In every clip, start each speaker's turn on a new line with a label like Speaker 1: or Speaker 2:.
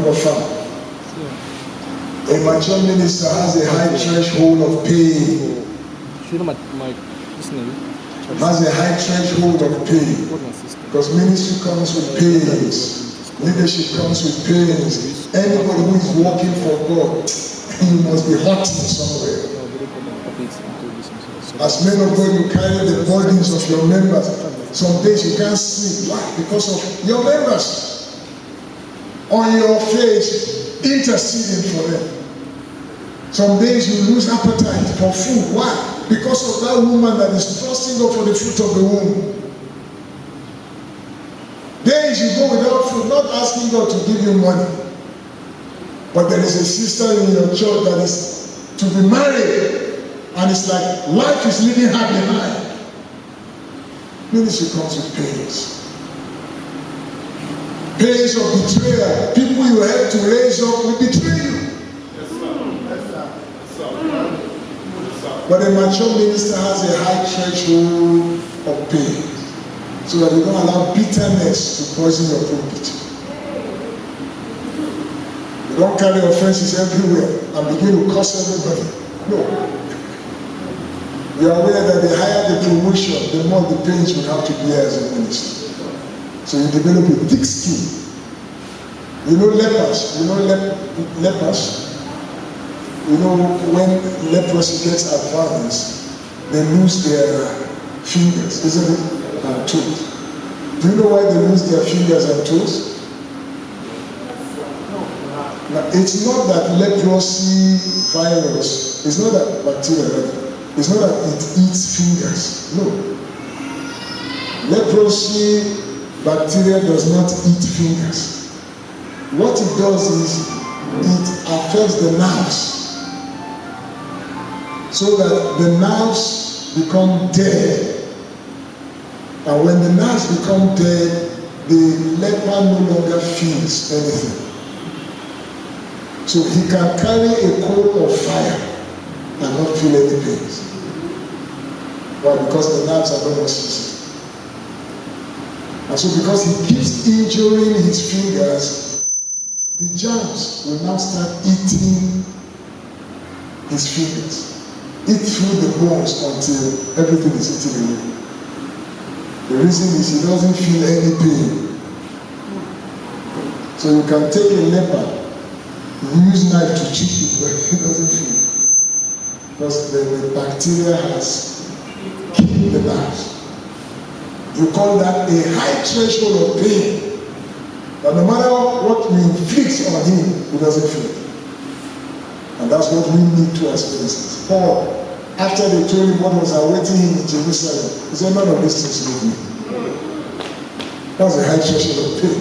Speaker 1: Number 5. A mature minister has a high threshold of pain. Has a high threshold of pain. Because ministry comes with pains. Leadership comes with pains. Anybody who is working for God, he must be hurting somewhere. As men of God, you carry the burdens of your members. Some days you can't sleep. Why? Because of your members. On your face, interceding for them. Some days you lose appetite for food. Why? Because of that woman that is trusting God for the fruit of the womb. Days you go without food, not asking God to give you money. But there is a sister in your church that is to be married. And it's like life is leaving her behind. Ministry comes with pains. Pains of betrayal. People you help to raise up will betray you. But a mature minister has a high threshold of pain, so that you don't allow bitterness to poison your pulpit. You don't carry offenses everywhere and begin to curse everybody. No. You are aware that the higher the promotion, the more the pains you have to bear as a minister. So you develop a thick skin. You know lepers. Lepers. You know, when leprosy gets advanced, they lose their fingers, isn't it? And toes. Do you know why they lose their fingers and toes? Now, it's not that leprosy virus, it's not that bacteria, it's not that it eats fingers. No. Leprosy bacteria does not eat fingers. What it does is it affects the nerves. So that the nerves become dead. And when the nerves become dead, the leper no longer feels anything. So he can carry a coal of fire and not feel any pain. Why? Because the nerves are no more sensitive. And so because he keeps injuring his fingers, the germs will now start eating his fingers. Eat through the bones until everything is eaten away. The reason is he doesn't feel any pain. So you can take a leper, use knife to chip it, but he doesn't feel. Because the bacteria has killed the nerves. You call that a high threshold of pain. But no matter what we inflict on him, he doesn't feel it. And that's what we need to as ministers. Paul, after they told him what was awaiting him in Jerusalem, he said, none of these things move me. That's a high threshold of pain.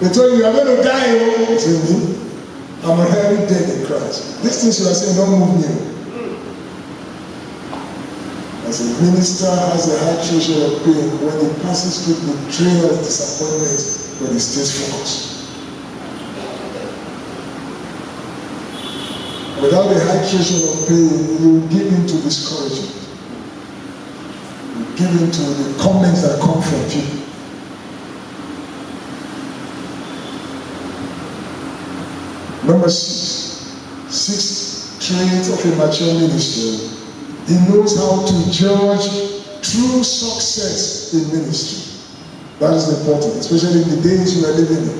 Speaker 1: They told him, you are going to die. He said, me? I'm already dead in Christ. These things you are saying don't move me. As a minister has a high threshold of pain when he passes through betrayal, disappointment, but he stays focused. Without a high threshold of pain, you will give into discouragement. You give into the comments that come from people. Number 6. 6 traits of a mature minister. He knows how to judge true success in ministry. That is important, especially in the days we are living in.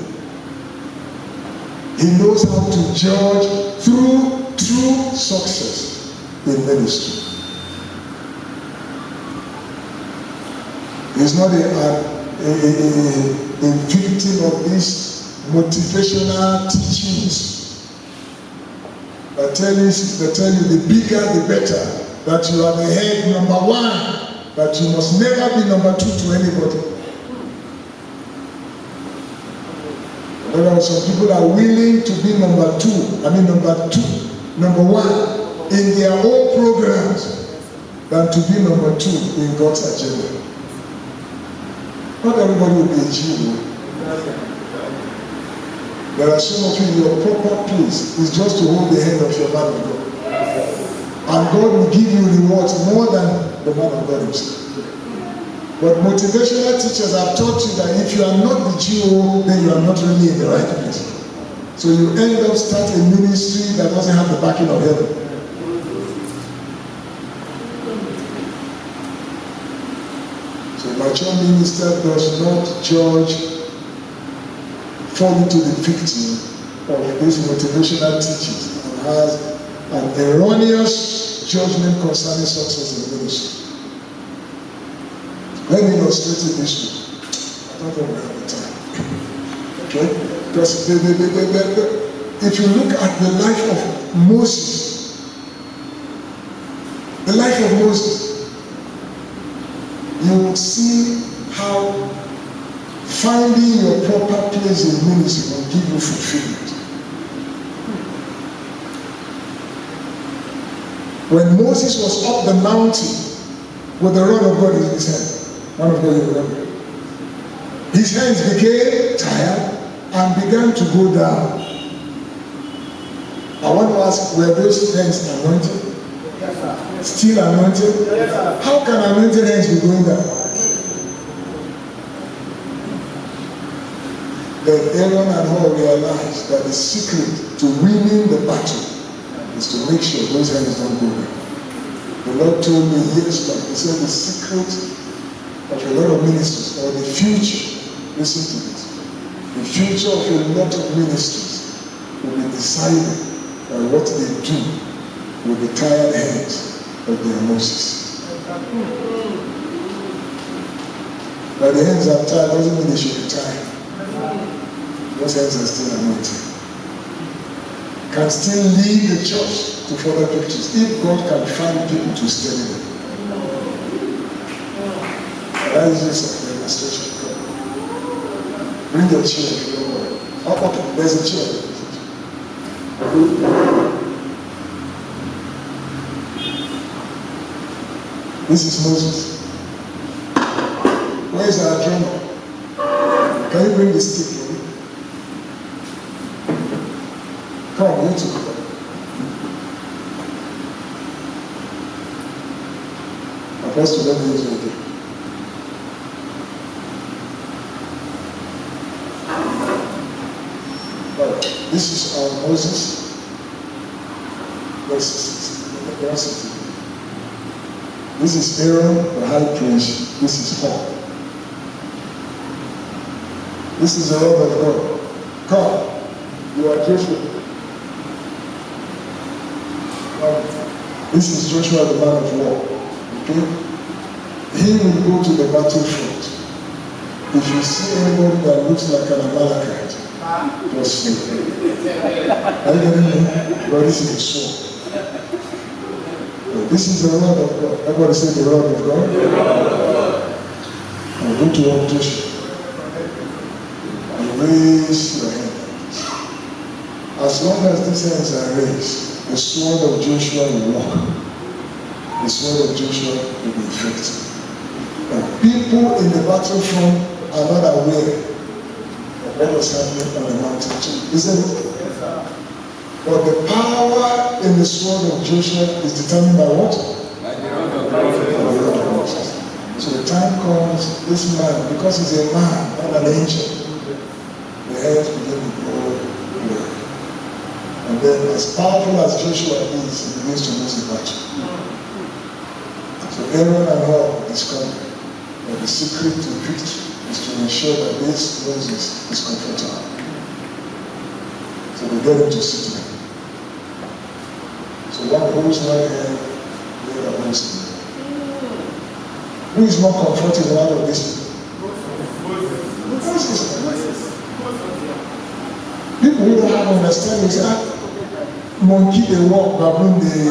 Speaker 1: He knows how to judge through true success in ministry. He's not a victim of these motivational teachings that tell you the bigger the better, that you are the head number 1, that you must never be number 2 to anybody. There are some people that are willing to be number 1 in their own programs than to be number 2 in God's agenda. Not everybody will be a GO. There are some of you, your proper place is just to hold the hand of your man of God. And God will give you rewards more than the man of God himself. But motivational teachers have taught you that if you are not the GO, then you are not really in the right place. So you end up starting a ministry that doesn't have the backing of heaven. So a mature minister does not judge, fall into the victim of these motivational teachings and has an erroneous judgment concerning success in the ministry. Let me illustrate it this way. I don't know where the time. Okay? Because if you look at the life of Moses, you will see how finding your proper place in ministry will give you fulfillment. When Moses was up the mountain with the rod of God in his hand, one of them you remember, his hands became tired and began to go down. I want to ask, were those hands anointed? Yes, sir. Still anointed? Yes, sir. How can anointed hands be going down? Then Aaron and Hur realized that the secret to winning the battle is to make sure those hands don't go down. The Lord told me years back, he said the secret of a lot of ministries, or the future, listen to this, the future of a lot of ministries will be decided by what they do with the tired hands of their Moses. But the hands are tired doesn't mean they should be tired. Those hands are still anointed. Can still lead the church to further victories if God can find people to steady them. That is just an illustration. Bring your chair if you don't worry. Oh, okay, there's a chair. This is Moses. Where is our drummer? Can you bring the stick for me? Come on, you too. Apostle, let me use it again. This is our Moses. This is Aaron, the high priest. This is Paul. This is the rod of God. Come, you are Joshua. This is Joshua, the man of war. Okay? He will go to the battlefront. If you see anybody that looks like an Amalekite, just say, are you getting me? But this is a sword. This is the rod of God. Everybody say the rod of God. Now go to one Joshua and raise your hand. As long as these hands are raised, the sword of Joshua will walk. The sword of Joshua will be effective. Now, people in the battlefront are not aware of what was happening on the mountain too, isn't it? Yes, sir. But the power in the sword of Joshua is determined by what? By the rod of Moses. So the time comes, this man, because he's a man, not an angel, the hands begin to grow away. And then as powerful as Joshua is, he begins to lose the battle. So Aaron and Hur discovered that the secret to victory is to ensure that this Moses is comfortable. So they get him to sit down. So one holds one hand, the other holds the other. Who is more comfortable out of this? Moses. People who don't have understanding say, monkey they walk, baboon they.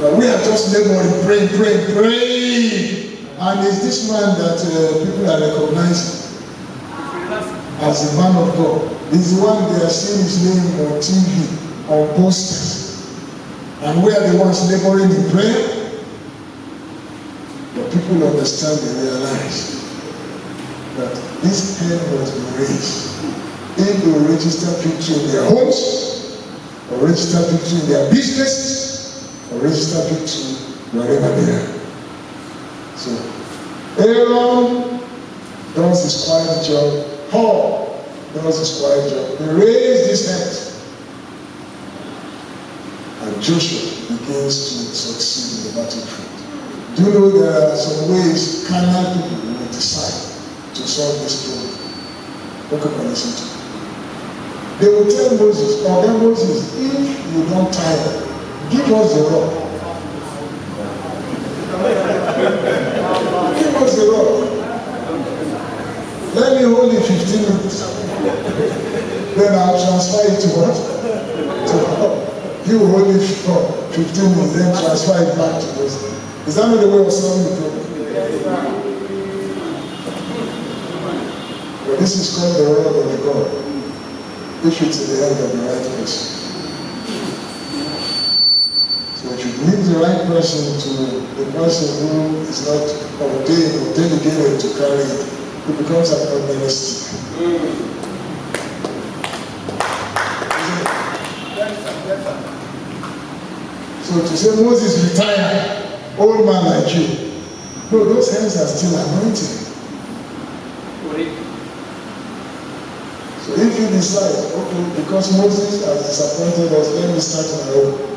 Speaker 1: We are just laboring, praying. And it's this man that people are recognizing as the man of God. He's the one they are seeing his name on TV, on posters. And we are the ones laboring in prayer. But people understand and realize that this hand was raised. If they will register victory in their homes, or register victory in their businesses, or register victory wherever they are. So, Aaron does his quiet job. Paul does his quiet job. He raised his hands. And Joshua begins to succeed in the battlefield. Do you know there are some ways carnal people will decide to solve this problem? Look at listen to. They will tell Moses, "Okay, Moses, if you don't tire, give us the rock. Give us the rock. Let me hold it 15 minutes. Then I'll transfer it to what? To God. He will hold it for 15 minutes, then transfer it back to us." Is that not the way of solving the problem? But this is called the rod of the God. If it's in the hand of the right person. So if you leave the right person to the person who is not ordained or delegated to carry it, it becomes an unrealistic. So to say Moses retired, old man like you, no, those hands are still anointed. So if you decide, okay, because Moses has disappointed us, let me start my own.